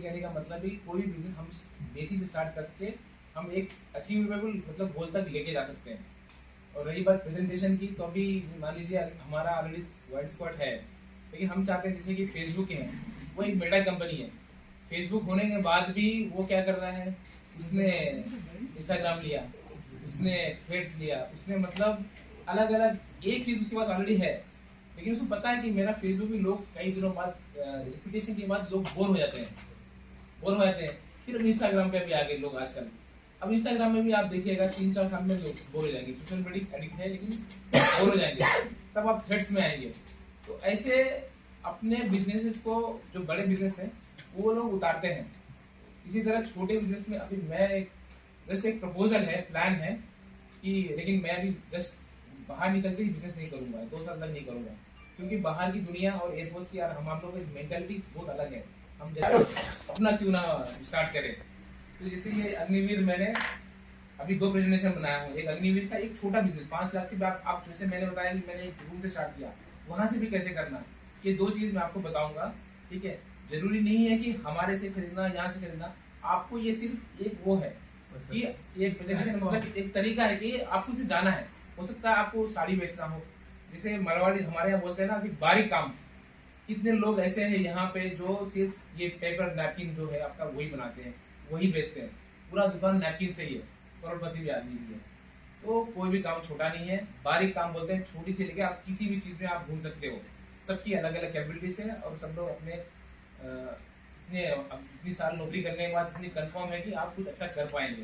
कहने का मतलब ही कोई भी बिजनेस हम बेसिक से स्टार्ट करके हम एक अचीवेबल मतलब गोल तक लेके जा सकते हैं। और रही बात प्रेजेंटेशन की, तो अभी मान लीजिए हमारा ऑलरेडी वाइड स्पॉट है, लेकिन हम चाहते हैं जैसे कि फेसबुक है, वो एक मेटा कंपनी है। फेसबुक होने के बाद भी वो क्या कर रहा है, उसने इंस्टाग्राम लिया, उसने थ्रेड्स लिया, उसने मतलब अलग अलग एक चीज उसके पास ऑलरेडी है, लेकिन उसको पता है कि मेरा फेसबुक भी लोग कई दिनों बाद रिपीटेशन के बाद लोग बोर हो जाते हैं। फिर इंस्टाग्राम पे भी आ गए लोग आजकल। अब इंस्टाग्राम में भी आप देखिएगा 3-4 साल में लोग बोर हो जाएंगे, सोशल मीडिया एडिक्ट है लेकिन बोर हो जाएंगे, तब आप थ्रेड्स में आएंगे। तो ऐसे अपने बिजनेसेस को, जो बड़े बिजनेस है वो लोग उतारते हैं। इसी तरह छोटे बिजनेस में अभी मैं जैसे एक प्रपोजल है, प्लान है कि, लेकिन मैं अभी जस्ट बाहर निकल के बिजनेस नहीं करूंगा, 2 साल तक नहीं करूंगा, क्योंकि बाहर की दुनिया और एयरफोर्स की हम आप लोगों की मेंटालिटी बहुत अलग है। हम जैसे अपना क्यों ना स्टार्ट करें। तो जैसे ये अग्निवीर, मैंने अभी 2 प्रेजेंटेशन बनाया हूँ। एक अग्निवीर का एक छोटा बिजनेस 5 लाख से भी आप जैसे मैंने बताया कि मैंने एक रूम से स्टार्ट किया, वहां से भी कैसे करना, ये 2 चीज मैं आपको बताऊंगा। ठीक है, जरूरी नहीं है कि हमारे से खरीदना, यहाँ से खरीदना, आपको ये सिर्फ एक वो है कि एक प्रेजेंटेशन मतलब एक तरीका है कि आपको भी जाना है। हो सकता है आपको साड़ी बेचना हो, जिसे मारवाड़ी हमारे यहाँ बोलते हैं ना कि बारीक काम। कितने लोग ऐसे हैं यहाँ पे जो सिर्फ ये पेपर नैपकिन जो है आपका वही बनाते हैं, वही बेचते हैं, पूरा दुकान नैपकिन से ही है, करोड़पति भी आदमी भी है। तो कोई भी काम छोटा नहीं है, बारीक काम बोलते हैं, छोटी से लेके आप किसी भी चीज में आप घूम सकते हो। सबकी अलग अलग कैपेबिलिटीज है और सब लोग अपने इतनी साल नौकरी करने के बाद इतनी कंफर्म है कि आप कुछ अच्छा कर पाएंगे।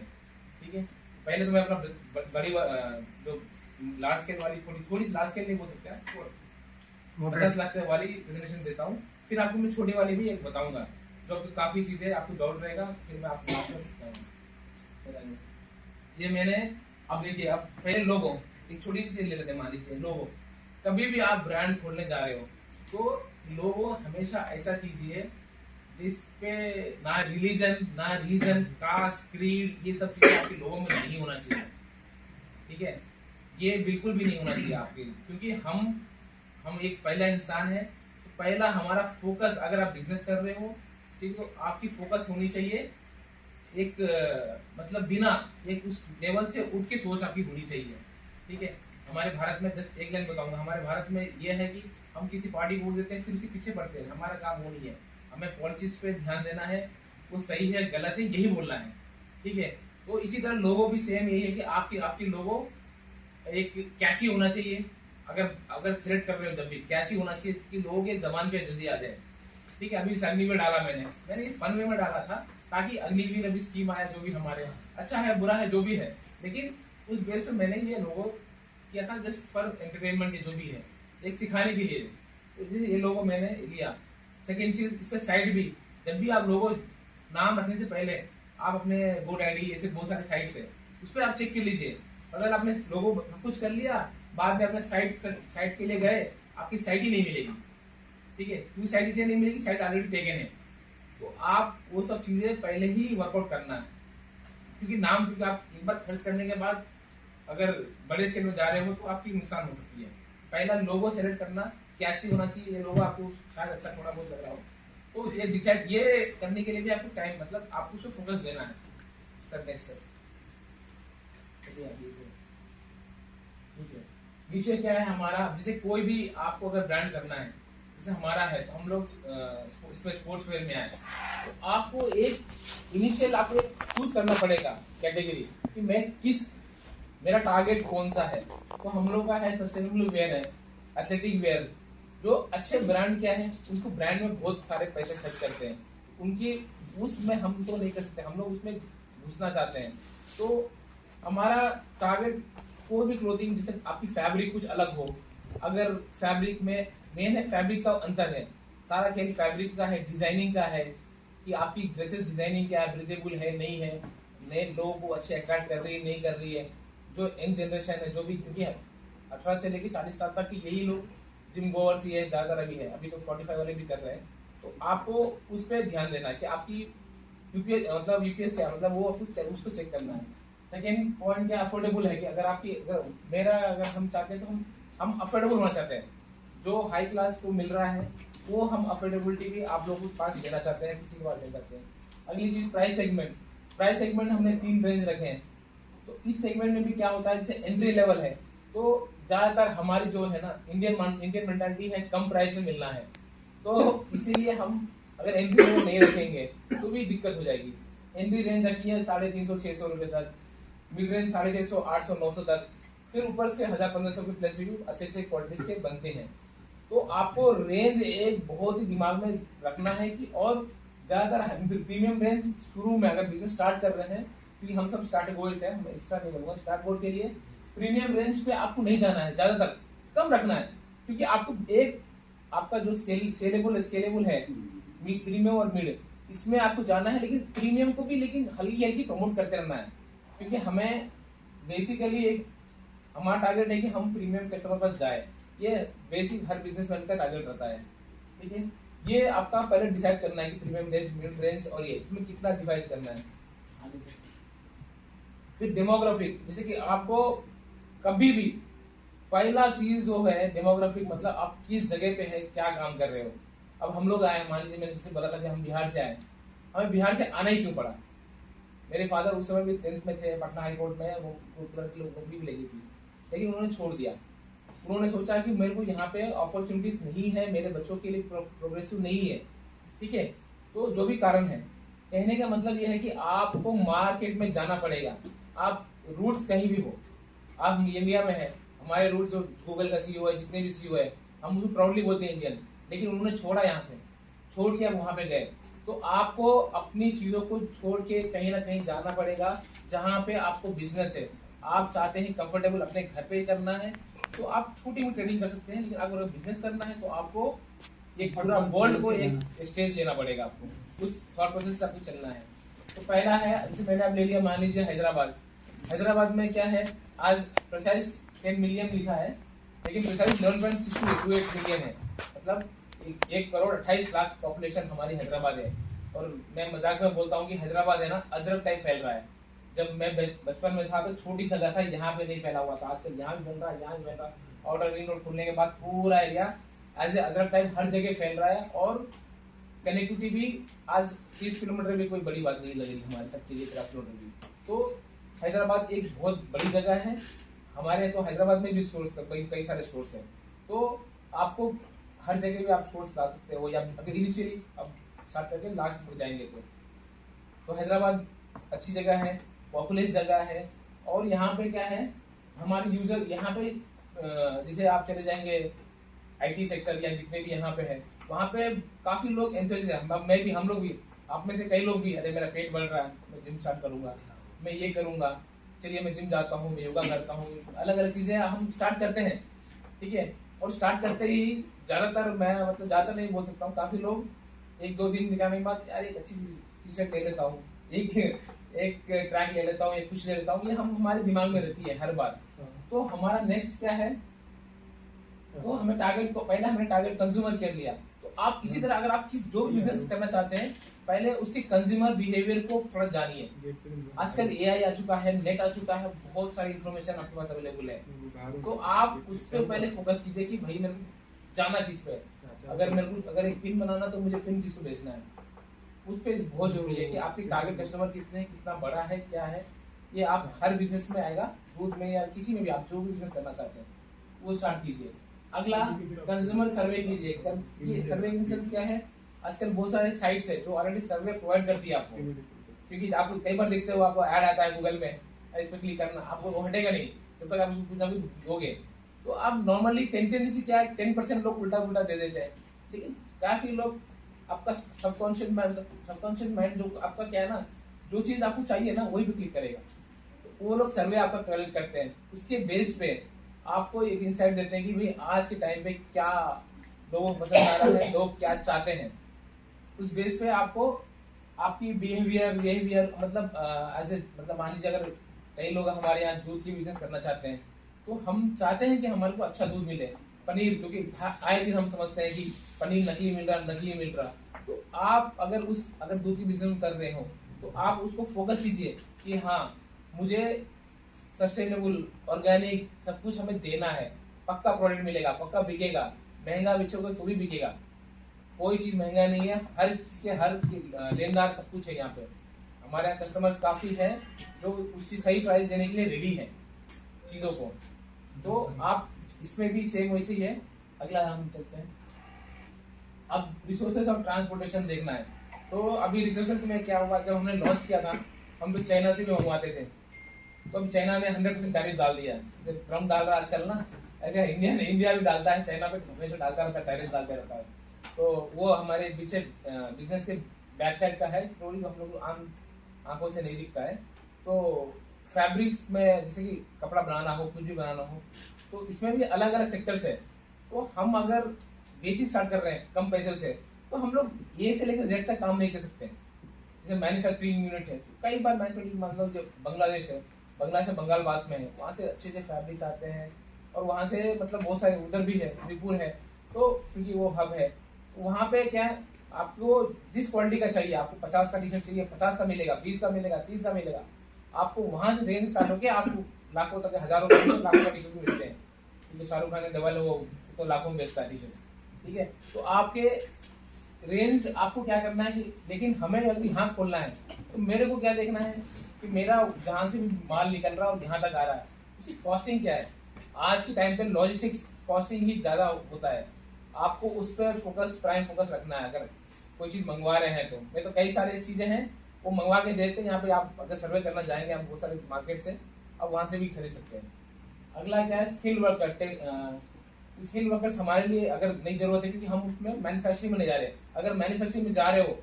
ठीक है, पहले तो मैं अपना बड़ी जो लार्ज स्केल वाली, थोड़ी सी लार्ज स्केल नहीं बोल सकता है, 50 लाख वाली प्रेजेंटेशन देता हूँ। फिर आपको मैं छोटे वाली भी एक बताऊंगा, जो आपको काफी चीजें आपको डाउट रहेगा, फिर मैं आपको सिखाऊंगा। ये मैंने अब देखिए, अब पहले लोगो एक छोटी सी चीज ले लेते हैं। मान लीजिए लोगो, कभी भी आप ब्रांड खोलने जा रहे हो तो लोगो हमेशा ऐसा कीजिए जिसपे ना रिलीजन, ना रीजन, कास्ट, क्रीड, ये सब चीजें आपके लोगों में नहीं होना चाहिए। ठीक है, ये बिल्कुल भी नहीं होना चाहिए आपके, क्योंकि हम एक पहला इंसान है। तो पहला हमारा फोकस, अगर आप बिजनेस कर रहे हो, ठीक है, तो आपकी फोकस होनी चाहिए एक मतलब बिना एक उस लेवल से उठ के सोच आपकी होनी चाहिए। ठीक है, हमारे भारत में जस्ट एक लाइन बताऊंगा, हमारे भारत में ये है कि हम किसी पार्टी को वोट देते हैं फिर उसके पीछे पड़ते हैं, हमारा काम वो नहीं है। हमें पॉलिसीज पे ध्यान देना है, वो सही है गलत है यही बोलना है। ठीक है, तो इसी तरह लोगो भी सेम यही है कि आपकी लोगो एक कैची होना चाहिए। अगर सिलेक्ट कर रहे हो जब भी कैची होना चाहिए कि लोगों के जबान पे जल्दी आ जाए। ठीक है, अभी अग्निवीर डाला मैंने ये फन वे में डाला था, ताकि अग्निवीर अभी स्कीम आया जो भी हमारे अच्छा है बुरा है जो भी है, लेकिन उस बेस पे मैंने ये लोगो किया था जस्ट फॉर एंटरटेनमेंट के जो भी है, एक सिखाने के लिए। तो ये लोगो मैंने लिया। सेकेंड चीज, इस पे साइट भी, जब भी आप लोगो नाम रखने से पहले आप अपने GoDaddy ऐसे बहुत सारे साइट्स है, उस पर आप चेक कर लीजिए। अगर आपने लोगो कुछ कर लिया, बाद में अपने साइट के लिए गए, आपकी साइट ही नहीं मिलेगी। ठीक है, क्योंकि साइट इसलिए नहीं मिलेगी, साइट ऑलरेडी टेकन है। तो आप वो सब चीजें पहले ही वर्कआउट करना है, क्योंकि नाम, क्योंकि आप एक बार खर्च करने के बाद अगर बड़े स्केल में जा रहे हो तो आपकी नुकसान हो सकती है। पहला लोगो सेलेक्ट करना, कैसी होना चाहिए, ये लोगो आपको शायद अच्छा थोड़ा बहुत लग रहा हो, तो ये डिसाइड ये करने के लिए भी आपको टाइम, मतलब आपको उस पर फोकस देना है। सर नेक्स्ट सर, ठीक है, विषय क्या है हमारा, जैसे कोई भी आपको अगर ब्रांड करना है, जैसे हमारा है, तो हम लोग इसमें स्पोर्ट्स वेयर में आए, तो आपको एक इनिशियल आपको चूज करना पड़ेगा कैटेगरी कि मैं मेरा टारगेट कौन सा है। तो हम लोग का है सस्टेनेबल वेयर है, एथलेटिक वेयर। जो अच्छे ब्रांड क्या है, उसको ब्रांड में बहुत सारे पैसे खर्च करते हैं, उनकी उसमें हम तो नहीं कर सकते, हम लोग उसमें घुसना चाहते हैं। तो हमारा टारगेट कोई भी क्लोथिंग, जैसे आपकी फैब्रिक कुछ अलग हो, अगर फैब्रिक में मेन है, फैब्रिक का अंतर है, सारा खेल फैब्रिक का है, डिजाइनिंग का है कि आपकी ड्रेसेस डिजाइनिंग क्या है, ब्रीदेबल है नहीं है, नए लोगों को अच्छे अट्रैक्ट कर रही है नहीं कर रही है। जो यंग जनरेशन है, जो भी, क्योंकि 18 से लेकर 40 साल तक की यही लोग जिम गोवर्स ही है ज्यादा, अभी है, अभी तो 45 वाले भी कर रहे हैं। तो आपको उस पर ध्यान देना है कि आपकी यूपीएस मतलब यूपीएस क्या, मतलब वो उसको चेक करना है। सेकेंड पॉइंट क्या, अफोर्डेबल है कि अगर आपकी अगर हम चाहते हैं तो हम अफोर्डेबल होना चाहते हैं, जो हाई क्लास को मिल रहा है वो हम अफोर्डेबिलिटी भी आप लोगों के पास देना चाहते हैं, किसी के पास देना चाहते हैं। अगली चीज प्राइस सेगमेंट। प्राइस सेगमेंट हमने 3 रेंज रखे हैं। तो इस सेगमेंट में भी क्या होता है, जैसे एंट्री लेवल है तो ज्यादातर हमारी जो है ना इंडियन मेंटालिटी है कम प्राइस में मिलना है, तो इसीलिए हम अगर एंट्री लेवल नहीं रखेंगे तो भी दिक्कत हो जाएगी। एंट्री रेंज रखी है 350-600 रुपए तक, मिड रेंज 650, 800, 900 तक, फिर ऊपर से 1000-1500 के प्लस भी अच्छे अच्छे क्वालिटीज के बनते हैं। तो आपको रेंज एक बहुत ही दिमाग में रखना है कि, और ज्यादातर प्रीमियम रेंज शुरू में अगर बिजनेस स्टार्ट कर रहे हैं, क्योंकि हम सब स्टार्ट गोल्स है, मैं एक्स्ट्रा नहीं बोलूंगा, स्टार्ट गोल के लिए प्रीमियम रेंज पे आपको नहीं जाना है, ज्यादातर कम रखना है, क्योंकि आपको एक आपका जो सेलेबल स्केलेबल है प्रीमियम और मिड, इसमें आपको जाना है, लेकिन प्रीमियम को भी लेकिन हल्की हल्की प्रमोट करते रहना है, क्योंकि हमें बेसिकली एक हमारा टारगेट है कि हम प्रीमियम कस्टमर पास जाए। ये बेसिक हर बिजनेसमैन का टारगेट रहता है, ठीक है। ये आपका पहले डिसाइड करना है कि प्रीमियम रेंज, मिड रेंज और ये इसमें कितना डिवाइड करना है। फिर डेमोग्राफिक, जैसे कि आपको कभी भी पहला चीज जो है डेमोग्राफिक, मतलब आप किस जगह पे है, क्या काम कर रहे हो। अब हम लोग आए, मान लीजिए मैंने जैसे बोला था कि हम बिहार से आए, हमें बिहार से आना ही क्यों पड़ा। मेरे फादर उस समय भी 10th में थे, पटना हाई कोर्ट में वो नौकरी भी लगी थी, लेकिन उन्होंने छोड़ दिया। उन्होंने सोचा कि मेरे को यहाँ पे अपॉर्चुनिटीज नहीं है, मेरे बच्चों के लिए प्रोग्रेसिव नहीं है, ठीक है। तो जो भी कारण है, कहने का मतलब यह है कि आपको मार्केट में जाना पड़ेगा। आप रूट्स कहीं भी हो, आप इंडिया में है, हमारे रूट्स जो गूगल का सीईओ है, जितने भी सीईओ है, हम उसको प्राउडली बोलते हैं इंडियन, लेकिन उन्होंने छोड़ा, यहाँ से छोड़ के आप वहां पे गए। तो आपको अपनी चीजों को छोड़ के कहीं ना कहीं जाना पड़ेगा, जहां पे आपको बिजनेस है। आप चाहते हैं कंफर्टेबल अपने घर पे ही करना है, तो आप छोटी मोटी ट्रेडिंग कर सकते हैं, लेकिन अगर बिजनेस करना है तो आपको एक पूरा वर्ल्ड को एक स्टेज लेना पड़ेगा, आपको उस थॉट प्रोसेस से आपको चलना है। तो पहला है, जैसे मैंने आप ले लिया, मान लीजिए हैदराबाद। हैदराबाद में क्या है, आज प्रिसाइज 10 मिलियन लिखा है, लेकिन प्रिसाइज 11.628 मिलियन है, मतलब 1,28,00,000 पॉपुलेशन हमारी हैदराबाद है। और मैं मजाक में बोलता हूँ कि हैदराबाद है ना, अदरक टाइप फैल रहा है। जब मैं बचपन में था तो छोटी जगह था, यहाँ पे नहीं फैला हुआ था, आजकल यहाँ भी बन रहा है, यहाँ भी बन रहा है। आउटर रिंग रोड खुलने के बाद पूरा एरिया एज ए अदरक टाइप हर जगह फैल रहा है, और कनेक्टिविटी भी आज 30 किलोमीटर भी कोई बड़ी बात नहीं लग रही हमारे सबके लिए किलोमीटर भी। तो हैदराबाद एक बहुत बड़ी जगह है हमारे, तो हैदराबाद में भी स्टोर्स कई सारे स्टोर्स हैं, तो आपको हर जगह भी आप स्टोर्स ला सकते हो, या अगर इनिशियली आप स्टार्ट करके लास्ट पर जाएंगे तो हैदराबाद अच्छी जगह है, पॉपुलस जगह है। और यहाँ पे क्या है, हमारे यूजर यहाँ पे जैसे आप चले जाएंगे आईटी सेक्टर या जितने भी यहाँ पे है, वहाँ पे काफी लोग एंथुसियास्ट है, मैं भी, हम लोग भी, आप में से कई लोग भी, अरे मेरा पेट बढ़ रहा है, मैं जिम स्टार्ट करूंगा, मैं ये करूंगा, चलिए मैं जिम जाता हूँ, मैं योगा करता हूँ, अलग अलग चीजें हम स्टार्ट करते हैं, ठीक है। और स्टार्ट करते ही ज्यादातर, मैं मतलब ज्यादातर नहीं बोल सकता हूँ, काफी लोग 1-2 दिन निकालने के बाद यार एक अच्छी टी शर्ट ले लेता हूँ, एक ट्रैक ले लेता हूँ, एक कुछ ले लेता हूँ, ये हम हमारे दिमाग में रहती है हर बार। तो हमारा नेक्स्ट क्या है, तो हमें टारगेट को, पहले हमने टारगेट कंज्यूमर कर लिया। तो आप इसी तरह अगर आप जो बिजनेस करना चाहते हैं, पहले उसके कंज्यूमर बिहेवियर को थोड़ा जानिए। आजकल एआई आ चुका है, नेट आ चुका है, बहुत सारी इन्फॉर्मेशन आपके पास अवेलेबल है, तो आप उस पर पहले फोकस कीजिए कि भाई मेरे को जाना किस पे। अगर एक पिन बनाना तो मुझे पिन किसको बेचना है, उस पर बहुत जरूरी है कि आपके टारगेट कस्टमर कितना बड़ा है, क्या है। ये आप हर बिजनेस में आएगा, दूध में या किसी में भी, आप जो भी बिजनेस करना चाहते हैं वो स्टार्ट कीजिए। अगला कंज्यूमर सर्वे कीजिए। ये सर्वे इन सेंस क्या है, आजकल बहुत सारे साइट्स है जो ऑलरेडी सर्वे प्रोवाइड करती है आपको, क्योंकि आप कई बार देखते हो आपको ऐड आता है गूगल में, इस पर क्लिक करना, आपको वो हटेगा नहीं जब तक आप उसको कुछ ना कुछ दोगे। तो आप नॉर्मली टेंडेंसी क्या है, 10% लोग उल्टा उल्टा दे देते हैं, लेकिन काफी लोग आपका सबकॉन्शियस माइंड जो आपका क्या है ना, जो चीज आपको चाहिए ना वही पे क्लिक करेगा। तो वो लोग सर्वे आपका कलेक्ट करते हैं, उसके बेस पे आपको एक इंसाइट देते हैं कि भाई आज के टाइम पे क्या लोगों को पसंद आ रहा है, लोग क्या चाहते हैं। उस बेस पे आपको आपकी बिहेवियर मतलब एज ए, मतलब मान लीजिए अगर कई लोग हमारे यहाँ दूध की बिजनेस करना चाहते हैं, तो हम चाहते हैं कि हमारे को अच्छा दूध मिले, पनीर, क्योंकि आए दिन हम समझते हैं कि पनीर नकली मिल रहा। तो आप अगर दूध की बिजनेस कर रहे हो तो आप उसको फोकस कीजिए कि हाँ मुझे सस्टेनेबल, ऑर्गेनिक सब कुछ हमें देना है, पक्का प्रोडक्ट मिलेगा, पक्का बिकेगा, महंगा बेचोगे तो भी बिकेगा। कोई चीज महंगा नहीं है, हर चीज के हर लेनदार सब कुछ है यहाँ पे। हमारे यहाँ कस्टमर्स काफी हैं जो उसकी सही प्राइस देने के लिए रेडी है चीजों को। तो आप इसमें भी सेम वैसे ही है। अगला हम चलते हैं। अब रिसोर्सेज और ट्रांसपोर्टेशन देखना है। तो अभी रिसोर्सेज में क्या हुआ, जब हमने लॉन्च किया था हम तो चाइना से भी मंगवाते थे, तो अब चाइना ने 100% टैरिफ डाल दिया। जैसे ट्रम्प डाल रहा है आजकल ना, ऐसे इंडिया भी डालता है, चाइना पे हमेशा डालता रहता है, टैरिफ डालता रहता है। तो वो हमारे पीछे बिजनेस के बैक साइड का है, थोड़ी हम लोग आम आंखों से नहीं दिखता है। तो फैब्रिक्स में जैसे कि कपड़ा बनाना हो, कुछ भी बनाना हो, तो इसमें भी अलग अलग सेक्टर्स है। तो हम अगर बेसिक स्टार्ट कर रहे हैं कम पैसे से, तो हम लोग ए से लेकर जेड तक काम नहीं कर सकते। जैसे मैन्युफैक्चरिंग यूनिट है, तो कई बार मैन्युफैक्चरिंग मतलब जो बांग्लादेश है, बांग्लादेश में बंगाल पास में है, वहाँ से अच्छे से फैब्रिक्स आते हैं, और वहाँ से मतलब बहुत सारे उधर भी है, त्रिपुर है, तो क्योंकि वो हब है, तो वहाँ पे क्या है, आपको जिस क्वालिटी का चाहिए, आपको 50 का टी शर्ट चाहिए 50 का मिलेगा, 20 का मिलेगा, 30 का मिलेगा। आपको वहां से रेंज स्टार्ट होकर आपको लाखों तक, हजारों लाखों का टी शर्ट भी मिलते हैं, क्योंकि शाहरुख खान ने डबल वो तो लाखों में बेचता है टी शर्ट। ठीक है, तो आपके रेंज आपको क्या करना है कि, लेकिन हमें अगर यहाँ खोलना है तो मेरे को क्या देखना है कि मेरा जहां से भी माल निकल रहा है और यहाँ तक आ रहा है उसकी कॉस्टिंग क्या है। आज के टाइम पे लॉजिस्टिक्स कॉस्टिंग ही ज्यादा होता है, आपको उस पर फोकस, प्राइम फोकस रखना है। अगर कोई चीज मंगवा रहे हैं तो मैं तो कई सारी चीजें हैं वो मंगवा के देते हैं यहाँ पे। आप अगर सर्वे करना चाहेंगे आप बहुत सारे मार्केट से, आप वहां से भी खरीद सकते हैं। अगला क्या है, स्किल वर्कर। स्किल वर्कर्स हमारे लिए अगर नहीं जरूरत है, क्योंकि हम उसमें मैन्युफैक्चरिंग में नहीं जा रहे। अगर मैन्युफैक्चरिंग में जा रहे हो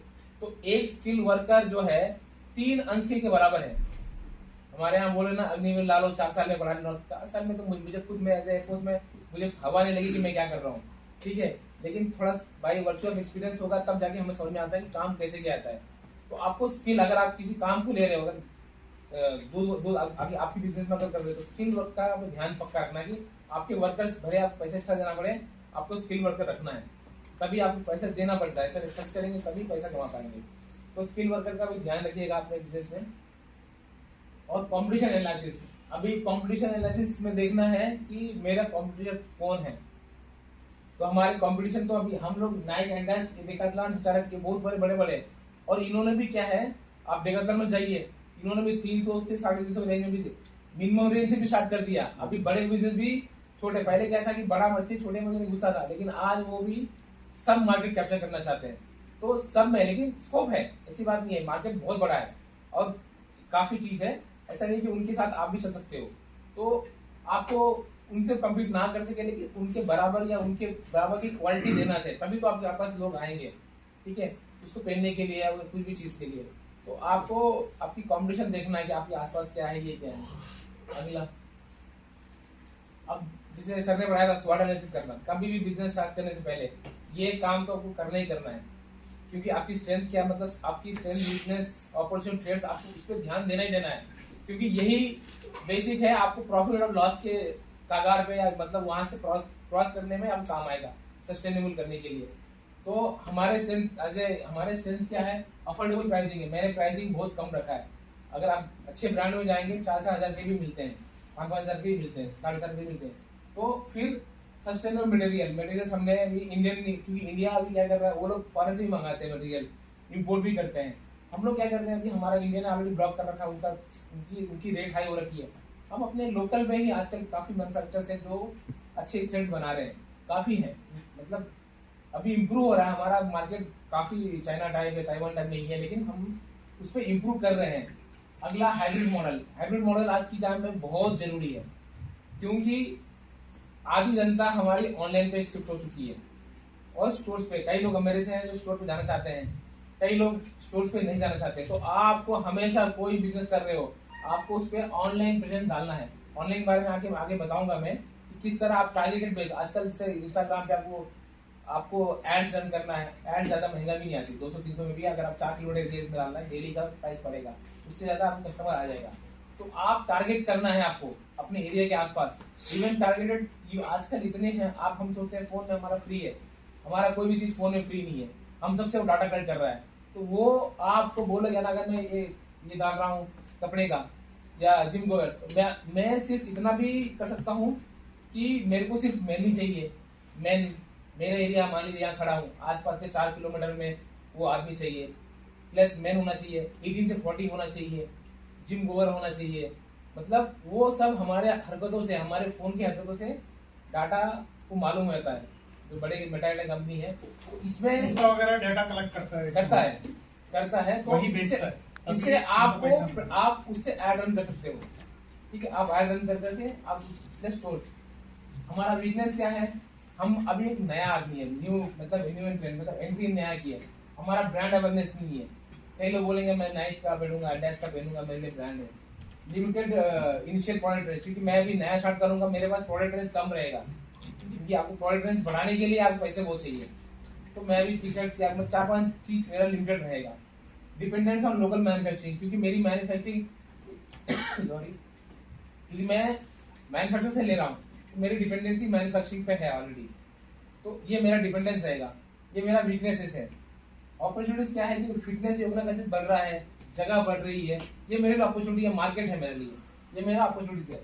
तो एक स्किल वर्कर जो है 3 अनस्किल के बराबर है। हमारे यहाँ बोले ना, अग्निवीर ला लो 4 साल में बढ़ा लो, 4 साल में तो मुझे खुद में एज एयरफोर्स में मुझे हवा नहीं लगी कि मैं क्या कर रहा हूँ। ठीक है, लेकिन थोड़ा बाई वर्चुअल एक्सपीरियंस होगा तब जाके हमें समझ में आता है कि काम कैसे क्या आता है। तो आपको स्किल, अगर आप किसी काम को ले रहे हो, अगर दूध आपकी बिजनेस में अगर कर रहे हो, तो स्किल वर्क का ध्यान पक्का रखना है कि आपके वर्कर्स, भले आप पैसे एक्स्ट्रा देना पड़े, आपको स्किल वर्कर रखना है, तभी आपको पैसा देना पड़ता है। ऐसा रिसर्च करेंगे तभी पैसा कमा पाएंगे। तो स्किल वर्कर का भी ध्यान रखिएगा अपने बिजनेस में। और कॉम्पिटिशन एनालिसिस, अभी कॉम्पिटिशन एनालिसिस में देखना है कि मेरा कॉम्पिटिटर कौन है। तो हमारे कंपटीशन तो अभी हम लोग नाइक, एडिडास, डेकाथलॉन, चारक के बहुत बड़े बड़े, और इन्होंने भी क्या है, आप डेकाथलॉन में जाइए, इन्होंने भी 300 से 350 रेंज में भी मिनिमम रेंज से भी स्टार्ट कर दिया। अभी बड़े बिजनेस भी छोटे, पहले क्या था कि बड़ा मछली छोटे मछली में घुसा था, लेकिन आज वो भी सब मार्केट कैप्चर करना चाहते हैं। तो सब में, लेकिन स्कोप है, ऐसी बात नहीं है, मार्केट बहुत बड़ा है और काफी चीज है, ऐसा नहीं कि उनके साथ आप भी चल सकते हो। तो आपको उनसे कम्पीट ना कर सके, लेकिन उनके बराबर या उनके बराबर की क्वालिटी देना चाहिए, तभी तो आपके पास लोग आएंगे। ठीक है, उसको पहनने के लिए या कुछ भी चीज के लिए। तो आपको आपकी कंपटीशन देखना है कि आपके आसपास क्या है, ये क्या है। अगला, अब जिसे सर ने बढ़ाया था SWOT एनालिसिस करना, कभी भी बिजनेस स्टार्ट करने से पहले ये काम तो आपको करना ही करना है, क्योंकि आपकी स्ट्रेंथ क्या, मतलब आपकी स्ट्रेंथ, वीकनेस, अपॉर्चुनिटी, थ्रेट्स, आपको उस पर ध्यान देना ही देना है, क्योंकि यही बेसिक है। आपको प्रॉफिट और लॉस के कागार पे, या मतलब वहां से क्रॉस करने में आप काम आएगा, सस्टेनेबल करने के लिए। तो हमारे स्ट्रेंथ क्या है, अफोर्डेबल प्राइसिंग है। मैंने प्राइसिंग बहुत कम रखा है। अगर आप अच्छे ब्रांड में जाएंगे 4-4 हजार के भी मिलते हैं, 5-5 हजार के भी मिलते हैं, 7.5 के मिलते हैं। तो फिर सस्टेनेबल मटेरियल हमने भी इंडियन, क्योंकि इंडिया अभी क्या कर रहा है, वो लोग फॉरेन से भी मंगाते हैं मटेरियल, इंपोर्ट भी करते हैं। हम लोग क्या करते हैं कि हमारा इंडिया ने ऑलरेडी ब्लॉक कर रखा है, उनकी रेट हाई हो रखी है। हम अपने लोकल में ही आजकल काफी मैन्युफैक्चरर्स हैं जो अच्छे थ्रेड्स बना रहे हैं, काफी हैं, मतलब अभी इम्प्रूव हो रहा है हमारा मार्केट, काफी चाइना टाइप है, ताइवान टाइप नहीं है, लेकिन हम उस पर इम्प्रूव कर रहे हैं। अगला हाइब्रिड मॉडल आज की टाइम में बहुत जरूरी है, क्योंकि आधी जनता हमारी ऑनलाइन पे शिफ्ट हो चुकी है, और स्टोर्स पे कई लोग मेरे से हैं जो स्टोर पे जाना चाहते हैं, कई लोग स्टोर्स पे नहीं जाना चाहते। तो आपको हमेशा कोई बिजनेस कर रहे हो, आपको उस पर ऑनलाइन प्रेजेंस डालना है। ऑनलाइन बारे में आगे बताऊंगा मैं कि किस तरह आप टारगेटेड बेस, आजकल जैसे इंस्टाग्राम पे आपको एड्स रन करना है। एड्स ज्यादा महंगा भी नहीं आती, 200-300 में भी अगर आप 4 किलो रील्स में डालना है, डेली का प्राइस पड़ेगा, उससे ज्यादा आपको कस्टमर आ जाएगा। तो आप टारगेट करना है आपको अपने एरिया के आसपास। इवन टारगेटेड आजकल इतने हैं, हम सोचते हैं फोन में हमारा फ्री है, हमारा कोई भी चीज फोन में फ्री नहीं है, हम सबसे वो डाटा कलेक्ट कर रहा है। तो वो आपको बोलेगा ना, अगर मैं ये डाल रहा हूँ कपड़े का या जिम गोयर्स, तो मैं सिर्फ इतना भी कर सकता हूँ कि मेरे को सिर्फ मेन ही चाहिए, मेन मेरे एरिया मान लीजिए यहाँ खड़ा हूँ, आसपास के 4 किलोमीटर में वो आदमी चाहिए, प्लस मैन होना चाहिए, 18 से 40 होना चाहिए, जिम गोवर होना चाहिए। मतलब वो सब हमारे हरकतों से, हमारे फोन की हरकतों से डाटा को मालूम रहता है। जो बड़े मेटा डेटा कंपनी है इसमें इसका वगैरह डाटा कलेक्ट करता है तो इससे आपको आप उससे ऐड रन कर सकते हो। ठीक है, आप ऐड रन कर करके आप स्टोर। हमारा वीकनेस क्या है, हम अभी एक नया आदमी है, न्यू मतलब मतलब एंट्री नया किया, हमारा ब्रांड अवेयरनेस नहीं है। कई लोग बोलेंगे मैं नाइक का पहनूंगा, एडिडास का पहनूंगा, मेरे लिए ब्रांड है। लिमिटेड इनिशियल प्रोडक्ट रेंज, क्योंकि मैं अभी नया स्टार्ट करूंगा, मेरे पास प्रोडक्ट रेंज कम रहेगा, क्योंकि आपको प्रोडक्ट रेंज बढ़ाने के लिए आपको पैसे बहुत चाहिए। तो मैं भी टी शर्ट 4-5 चीज मेरा लिमिटेड रहेगा। डिपेंडेंस ऑन लोकल मैन्युफैक्चरिंग, क्योंकि मेरी मैन्युफैक्चरिंग सॉरी क्योंकि मैं मैन्युफैक्चर से ले रहा हूँ, तो मेरी डिपेंडेंसी मैन्युफैक्चरिंग पे है ऑलरेडी। तो ये मेरा डिपेंडेंस रहेगा, ये मेरा वीकनेसेस है। अपॉर्चुनिटीज क्या है कि फिटनेस योगा कल्चर बढ़ रहा है, जगह बढ़ रही है, ये मेरे लिए अपॉर्चुनिटी है, मार्केट है मेरे लिए, ये मेरा अपॉर्चुनिटीज है।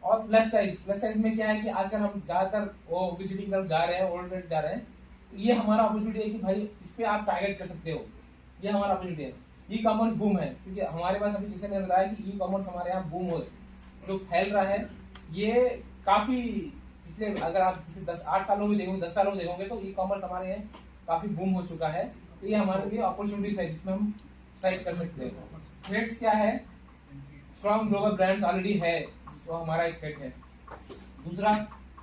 और प्लस साइज में क्या है कि आजकल हम ज्यादातर वो ओबेसिटी की तरफ जा रहे हैं, ओल्ड वेट जा रहे हैं। तो ये हमारा अपॉर्चुनिटी है कि भाई इस पे आप टारगेट कर सकते हो, ये हमारा अपॉर्चुनिटी है। ई कॉमर्स बूम है, क्योंकि हमारे पास अभी जैसे मैंने बताया कि ई कॉमर्स हमारे यहाँ बूम हो जो फैल रहा है, ये काफी पिछले अगर आप 8 सालों में देखोगे, 10 सालों में देखोगे तो ई कॉमर्स हमारे यहाँ काफी बूम हो चुका है। तो ये हमारे लिए अपॉर्चुनिटीज है जिसमें हम स्ट्राइक कर सकते हैं। थ्रेट्स क्या है, स्ट्रॉन्ग ग्लोबल ब्रांड्स ऑलरेडी है, तो हमारा एक थ्रेट है। दूसरा,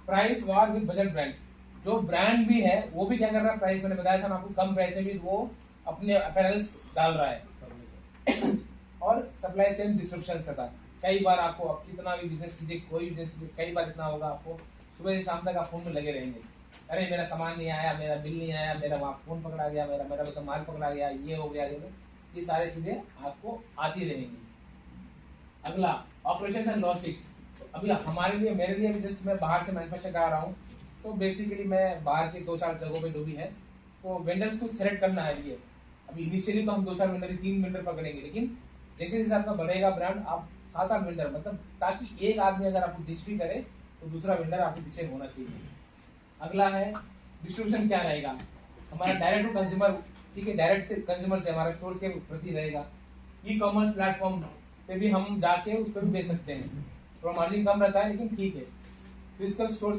price war with budget brands. जो ब्रांड भी है वो भी क्या कर रहा है, प्राइस मैंने बताया था ना आपको, कम प्राइस में भी वो अपने अपैरल्स डाल रहा है। और सप्लाई चेन डिस्ट्रप्शन था, कई बार आपको आप कितना भी बिजनेस कीजिए, कोई बिजनेस कीजिए, कई बार इतना होगा आपको सुबह से शाम तक आप फोन में लगे रहेंगे, अरे मेरा सामान नहीं आया, मेरा बिल नहीं आया, मेरा वहाँ फोन पकड़ा गया, मेरा मतलब माल पकड़ा गया, ये हो गया, ये सारी चीजें आपको आती रहेंगी। अगला, ऑपरेशन एंड लॉजिस्टिक्स। तो अभी हमारे लिए, मेरे लिए जस्ट मैं बाहर से मैन्युफैक्चर करा रहा हूँ, तो बेसिकली मैं बाहर के 2-4 जगहों पे जो भी है तो वेंडर्स को सेलेक्ट करना है। ये अभी इनिशियली तो हम 2-4 वेंडर, 3 वेंडर पकड़ेंगे, लेकिन जैसे जैसे आपका बढ़ेगा ब्रांड, आप 7-8 वेंडर, मतलब ताकि एक आदमी अगर आपको डिश भी करे तो दूसरा वेंडर आपके पीछे होना चाहिए। अगला है डिस्ट्रीब्यूशन क्या रहेगा, हमारा डायरेक्ट टू कंज्यूमर, ठीक है, डायरेक्ट से कंज्यूमर से हमारा स्टोर के प्रति रहेगा। ई कॉमर्स प्लेटफॉर्म पे भी हम जाके उस पर भी बेच सकते हैं, थोड़ा मार्जिन कम रहता है लेकिन ठीक है। फिजिकल स्टोर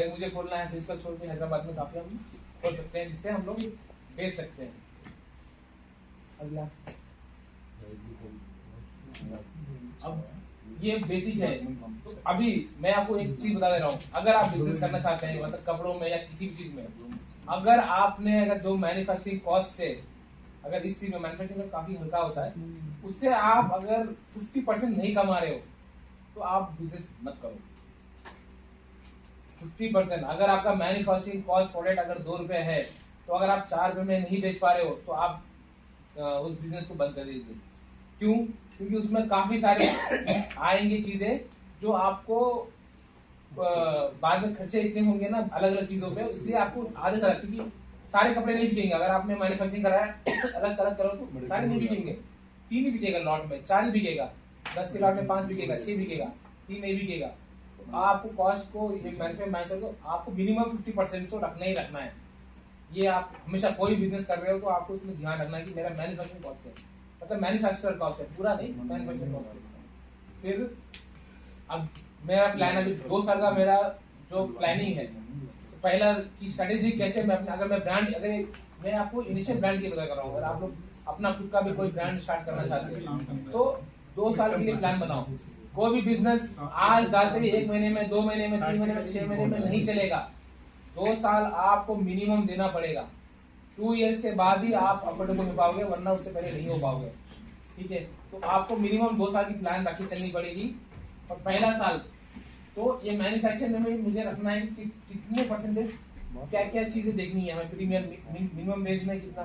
मुझे खोलना है, फिजिकल स्टोर भी हैदराबाद में काफी हम खोल सकते हैं, जिससे हम लोग बेच सकते हैं। अगला, अब ये बेसिक है। तो अभी मैं आपको एक चीज बता दे रहा हूँ, अगर आप बिजनेस करना चाहते हैं, मतलब कपड़ों में या किसी भी चीज में, अगर आपने अगर जो मैन्युफैक्चरिंग कॉस्ट से, अगर इस चीज में मैन्युफैक्चरिंग काफी हल्का होता है, उससे आप अगर 50% नहीं कमा रहे हो तो आप बिजनेस मत करो। 50%, अगर आपका मैन्युफैक्चरिंग कॉस्ट प्रोडक्ट अगर 2 रुपए है, तो अगर आप 4 रुपए में नहीं बेच पा रहे हो तो आप उस बिजनेस को बंद कर दीजिए। क्यों? क्योंकि उसमें काफी सारे आएंगे चीजें जो आपको बाद में खर्चे इतने होंगे ना अलग अलग चीजों पे, इसलिए आपको आधे सारे, क्योंकि सारे कपड़े नहीं बिकेंगे। अगर आपने मैन्युफैक्चरिंग कराया अलग अलग करो तो सारे नहीं बिकेंगे, 3 ही बिकेगा लॉट में, 4 ही बिकेगा, 10 के लॉट में 5 बिकेगा, 6 बिकेगा, 3 नहीं बिकेगा। तो आपको कॉस्ट को मैन्युफैक्चर को आपको मिनिमम 50% तो रखना ही रखना है। ये आप हमेशा कोई बिजनेस कर रहे हो तो आपको इसमें ध्यान रखना है कि मेरा मैन्युफैक्चरिंग कॉस्ट है, मतलब मैन्युफैक्चरर कॉस्ट है, पूरा नहीं, मैन्युफैक्चरिंग कॉस्ट है। फिर अब मेरा प्लान अभी 2 साल का मेरा जो प्लानिंग है, तो पहला की स्ट्रेटेजी कैसे मैं अपने, अगर मैं ब्रांड, अगर मैं आपको इनिशियल ब्रांड की बता कर रहा हूँ, अगर आप लोग अपना खुद का भी कोई ब्रांड स्टार्ट करना चाहते हैं तो 2 साल के लिए प्लान बनाओ। कोई भी बिजनेस आज डालते ही 1 महीने में, 2 महीने में, 3 महीने में, 6 महीने में नहीं चलेगा। 2 साल आपको मिनिमम देना पड़ेगा। 2 इयर्स के बाद ही आप अफोर्डेबल हो पाओगे, वरना उससे पहले नहीं हो पाओगे। ठीक है, तो आपको मिनिमम 2 साल की प्लान रखी चलनी पड़ेगी। और पहला साल तो ये मैन्युफैक्चर में मुझे रखना है कि कितने परसेंटेज, क्या क्या चीजें देखनी है हमें, प्रीमियम मिनिमम रेंज में कितना,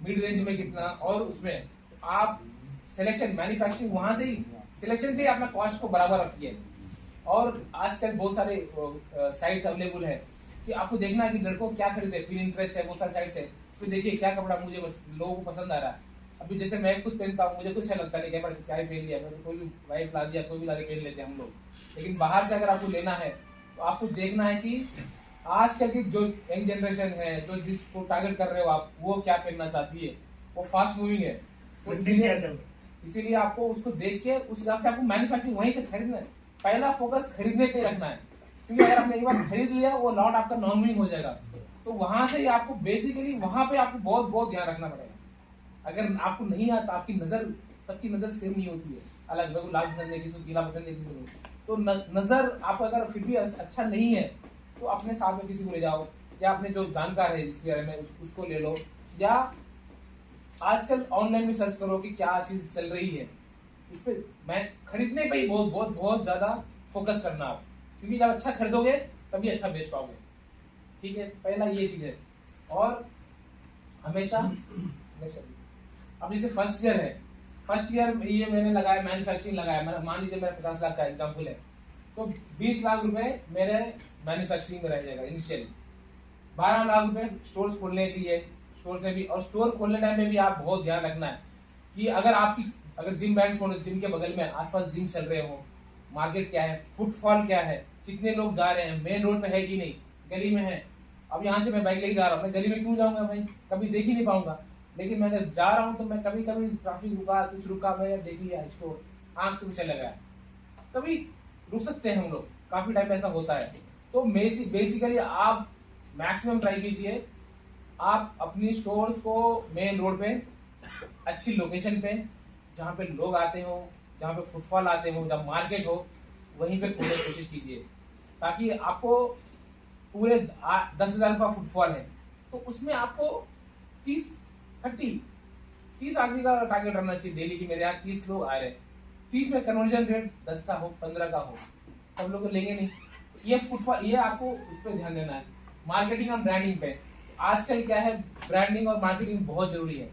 मिड रेंज में कितना, और उसमें आप सिलेक्शन मैन्युफैक्चरिंग वहां से ही, सिलेक्शन से ही अपना कॉस्ट को बराबर रखिए। और आजकल बहुत सारे साइट्स अवेलेबल है कि आपको देखना है कि लड़कों क्या खरीदे, पिनिंटरेस्ट है, बहुत सारे साइट्स है, तो देखिए क्या कपड़ा मुझे लोगों को पसंद आ रहा है। अभी जैसे मैं खुद पहनता हूँ, मुझे कुछ अच्छा लगता नहीं, क्या ही पहन लिया, कोई भी वाइफ ला दिया, कोई भी ला के पहन लेते हैं हम लोग। लेकिन बाहर से अगर आपको लेना है तो आपको देखना है कि आजकल की जो यंग जनरेशन है, जो जिसको टारगेट कर रहे हो आप, वो क्या पहनना चाहती है, वो फास्ट मूविंग है, तो ट्रेंडिंग क्या चल रहा है? इसीलिए आपको उसको देख के उस हिसाब से आपको मैन्युफैक्चरिंग वहीं से खरीदना है। पहला फोकस खरीदने पे रखना है, क्योंकि अगर आपने एक बार खरीद लिया वो लॉट आपका नॉन मूविंग हो जाएगा। तो वहां से ही आपको बेसिकली वहां पे आपको बहुत बहुत ध्यान रखना पड़ेगा। अगर आपको नहीं आता, आपकी नजर, सबकी नजर सेम नहीं होती है, अलग, मेरे को लाल पसंद है, किसी को पीला पसंद है, किसी को नहीं, तो नजर आपका अगर फिर भी अच्छा नहीं है तो अपने साथ में किसी को ले जाओ, या अपने जो जानकार है इसके बारे में उसको ले लो, या आजकल ऑनलाइन में सर्च करो कि क्या चीज चल रही है, उस पर मैं खरीदने पे ही बहुत बहुत बहुत ज्यादा फोकस करना आप, क्योंकि जब अच्छा खरीदोगे तभी अच्छा बेच पाओगे। ठीक है, पहला ये चीज है। और हमेशा अब जैसे फर्स्ट ईयर है, फर्स्ट ईयर ये मैंने लगाया, मैन्युफैक्चरिंग लगाया, मान लीजिए मेरा 50 लाख का एग्जाम्पल है, तो 20 लाख रुपए मेरे मैन्युफैक्चरिंग में रह जाएगा इनिशियली। 12 लाख रुपए स्टोर्स खोलने के लिए, स्टोर से भी, और स्टोर खोलने टाइम में भी आप बहुत ध्यान रखना है कि अगर जिम बैंड खोलो, जिम के बगल में आसपास जिम चल रहे हो, मार्केट क्या है, फुटफॉल क्या है, कितने लोग जा रहे हैं, मेन रोड पे है कि नहीं, गली में है। अब यहाँ से मैं बाइक लेके जा रहा हूँ, मैं गली में क्यों जाऊंगा भाई, कभी देख ही नहीं पाऊंगा। लेकिन मैं जब जा रहा हूँ तो मैं कभी कभी ट्रैफिक रुका, कुछ रुका, मैं देख लिया स्टोर, आंख तुम चले गया, कभी रुक सकते हैं हम लोग, काफी टाइम ऐसा होता है। तो बेसिकली आप मैक्सिमम ट्राई कीजिए, आप अपनी स्टोर्स को मेन रोड पे, अच्छी लोकेशन पे, जहाँ पे लोग आते हो, जहाँ पे फुटफॉल आते हो, जहाँ मार्केट हो, वहीं पे खोलने की कोशिश कीजिए, ताकि आपको पूरे 10,000 का फुटफॉल है तो उसमें आपको 30 आदमी का टारगेट रहना चाहिए डेली की, मेरे यहाँ 30 लोग आ रहे हैं, 30 में कन्वर्जन रेट 10 का हो, 15 का हो, सब लोग लेंगे नहीं। ये फुटफॉल, ये आपको उस पर ध्यान देना है। मार्केटिंग और ब्रांडिंग पे, आजकल क्या है, ब्रांडिंग और मार्केटिंग बहुत जरूरी है।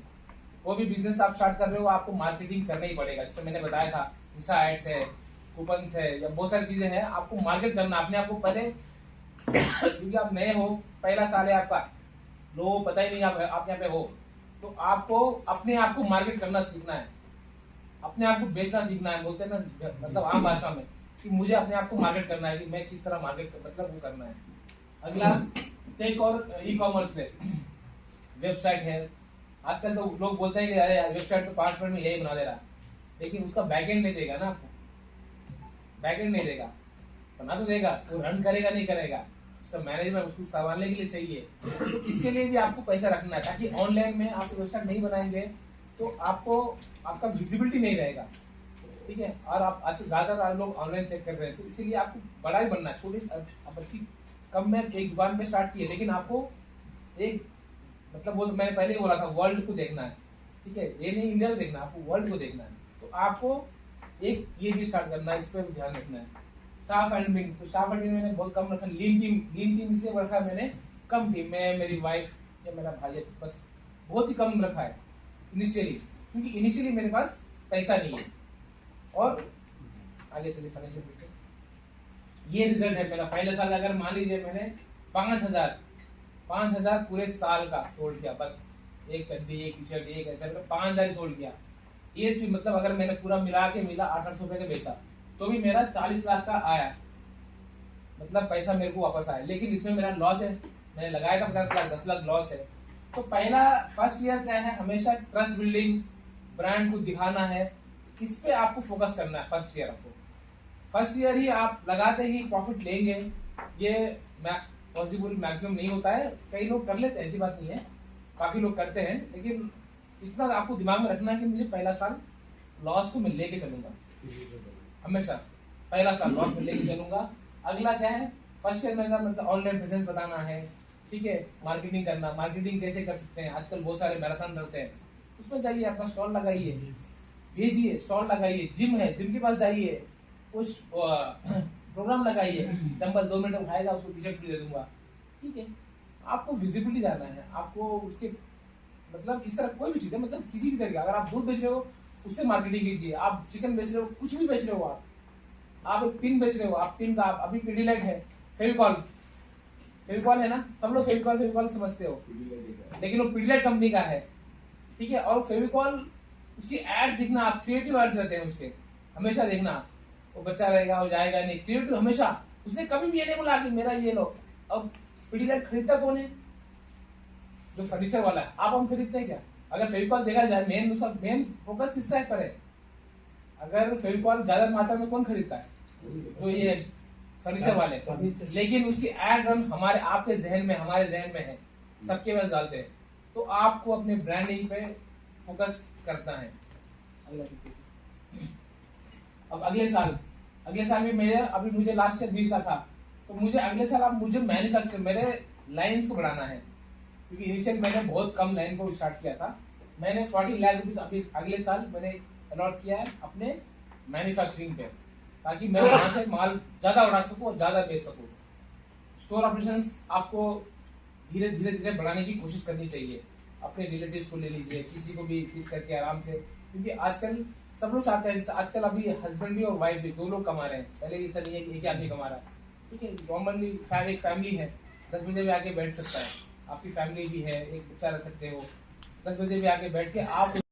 वो भी बिजनेस आप स्टार्ट कर रहे हो, आपको मार्केटिंग करना ही पड़ेगा, जैसे मैंने बताया था, इंस्टा एड्स है, कूपन है, या बहुत सारी चीजें हैं, आपको मार्केट करना अपने आप को पहले, क्योंकि आप नए हो, पहला साल है आपका, लोगों को पता ही नहीं आप यहाँ पे हो, तो आपको अपने आप को मार्केट करना सीखना है, अपने आप को बेचना सीखना है। बोलते हैं ना, मतलब आम भाषा में, कि मुझे अपने आप को मार्केट करना है, कि मैं किस तरह मार्केट, मतलब वो करना है। अगला टेक और ई कॉमर्स पे, वेबसाइट है, आजकल तो लोग बोलते हैं कि अरे यार वेबसाइट तो 5 मिनट में यही बना दे रहा, लेकिन उसका बैकएंड नहीं देगा ना आपको, बैकएंड नहीं देगा, बना तो देगा, वो रन करेगा नहीं करेगा, उसका मैनेजमेंट उसको संभालने के लिए चाहिए। तो इसके लिए भी आपको पैसा रखना है, ताकि ऑनलाइन में आप वेबसाइट नहीं बनाएंगे तो आपको, आपका विजिबिलिटी नहीं रहेगा। ठीक है, और आप अच्छा ज्यादातर लोग ऑनलाइन चेक कर रहे हैं, तो इसीलिए आपको बड़ा ही बनना है, छोटी आप अच्छी कम में एक दुकान पे स्टार्ट किए, लेकिन आपको एक, मतलब वो मैंने पहले ही बोला था, वर्ल्ड को देखना है। ठीक है, ये नहीं इंडिया को देखना, आपको वर्ल्ड को देखना है, तो आपको एक ये भी स्टार्ट करना है, इस पर भी ध्यान रखना है। स्टाफ एडमिन, तो स्टाफ एडमिन मैंने बहुत कम रखा, लीन टीम इसलिए रखा मैंने, कम टीम, मैं, मेरी वाइफ या मेरा भाई, बस बहुत ही कम रखा है इनिशियली, क्योंकि इनिशियली मेरे पास पैसा नहीं है। और आगे चलिए फाइनेंशियल पिक्चर, ये रिजल्ट है मेरा पहले साल। अगर मान लीजिए मैंने 5,000 पूरे साल का सोल्ड किया, बस एक चड्डी, एक टी शर्ट, एक ऐसा, 5,000 सोल्ड किया, ये भी मतलब अगर मैंने पूरा मिला के 800 रुपए का बेचा, तो भी मेरा 40 लाख का आया, मतलब पैसा मेरे को वापस आया। लेकिन इसमें मेरा लॉस है, मैंने लगाया था 50 लाख, 10 लाख लॉस है। तो पहला फर्स्ट ईयर क्या है, हमेशा ट्रस्ट बिल्डिंग, ब्रांड को दिखाना है, इस पे आपको फोकस करना है। फर्स्ट ईयर ही आप लगाते ही प्रॉफिट लेंगे, ये पॉसिबल मैक्सिमम नहीं होता है, कई लोग कर लेते हैं, ऐसी बात नहीं है, काफी लोग करते हैं, लेकिन इतना आपको दिमाग में रखना है कि मुझे पहला साल लॉस को मैं लेके चलूंगा, हमेशा पहला साल लॉस में लेके चलूंगा। अगला क्या है, फर्स्ट ईयर में मतलब ऑनलाइन प्रेजेंस बताना है, ठीक है, मार्केटिंग करना, मार्केटिंग कैसे कर सकते हैं, आजकल बहुत सारे मैराथन रहते हैं, उसमें जाइए, अपना स्टॉल लगाइए, भेजिए, स्टॉल लगाइए, जिम है, जिम के पास जाइए, कुछ प्रोग्राम लगाइए, डंबल 2 मिनट उठाएगा, उसको टी शर्ट फ्री दे दूंगा। ठीक है, आपको विजिबिलिटी जाना है, आपको उसके मतलब इस तरह कोई भी चीज है, मतलब किसी भी तरह का, अगर आप दूध बेच रहे हो उससे मार्केटिंग कीजिए, आप चिकन बेच रहे हो, कुछ भी बेच रहे हो, आप एक पिन बेच रहे हो, आप पिन का, आप अभी पिडीलाइट है, फेविकॉल है ना, सब लोग फेविकॉल समझते हो, लेकिन वो पिडीलाइट कंपनी का है। ठीक है, और फेविकॉल उसकी एड्स दिखना, आप क्रिएटिव एड्स रहते हैं उसके, हमेशा देखना, वो बच्चा रहेगा, वो जाएगा नहीं, क्रिएटिव हमेशा। उसने कभी भी ये नहीं बोला कि मेरा ये लो, अब पिडीलाइट खरीदता कौन है? जो फर्नीचर वाला है। आप हम खरीदते हैं क्या? अगर फेविकॉल देखा जाए, मेन फोकस किसका पर है? अगर फेविकॉल ज्यादा मात्रा में कौन खरीदता है? जो ये फर्नीचर वाले। लेकिन उसकी एड रन हमारे आपके जहन में, हमारे जहन में है, सबके पास डालते हैं। तो आपको अपने ब्रांडिंग पे फोकस करना है। अब अगले साल भी मेरे, अभी मुझे लास्ट ईयर 20 लाख था, तो मुझे अगले साल अब मुझे मैन्युफैक्चर, मेरे लाइन्स को बढ़ाना है, क्योंकि इनिशियल मैंने बहुत कम लाइन को स्टार्ट किया था। मैंने 40 लाख रुपीज अभी अगले साल मैंने अलॉट किया है अपने मैन्युफैक्चरिंग पे, ताकि मैं वहां से माल ज्यादा उड़ा सकूं और ज्यादा बेच सकूं। स्टोर ऑपरेशंस आपको धीरे धीरे बढ़ाने की कोशिश करनी चाहिए। अपने रिलेटिव्स को ले लीजिए, किसी को भी पिच करके आराम से, क्योंकि आजकल सब लोग चाहते हैं, जैसे आजकल अभी हस्बैंड भी और वाइफ भी 2 लोग कमा रहे हैं। पहले ऐसा नहीं है कि एक आदमी कमा रहा है, ठीक है। नॉर्मली एक फैमिली है, 10 बजे भी आके बैठ सकता है, आपकी फैमिली भी है, एक बच्चा रख सकते हो, 10 बजे भी आके बैठ के आप